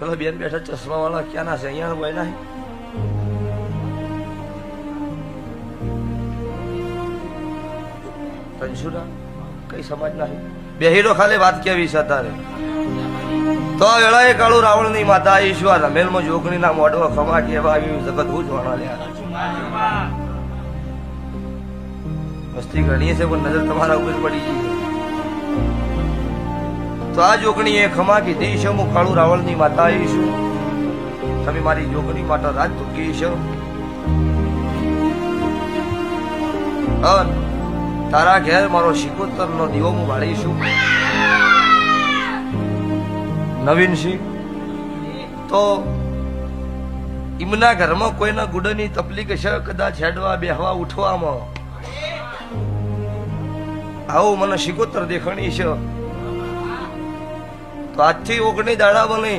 પેલા બેન બેઠા ચશ્મા વાળા ક્યાં ના છે? અહીંયા હોય ના કંસુરા કઈ સમજ ના બેહીરો ખાલી વાત કેવી છે તારે તો વેળાએ કાળું રાવણ ની માતા ઈશ્વર રમેલ માં જોગણી ના મોઢો ખમા કેવા આવ્યું જગત હું જોણા લ્યા મસ્તી ઘણી છે પણ નજર તમારા ઉપર પડી ગઈ તો આ જોગણી એ ખમા કીધી છે હું કાળું રાવણ ની માતા આવીશું તમે મારી જોગણી માટે રાત ચૂકી છો તારા ઘેર મારો શિકોતર નો દીવો હું બાળીશું નવીનસિંહ તો એમના ઘરમાં કોઈના ગુડની તકલીફ છે કદાચ હેડવા બેહવા ઉઠવામાં આવું મને શિકોતર દેખાણી છે તો આજથી ઓગણી દાડા બને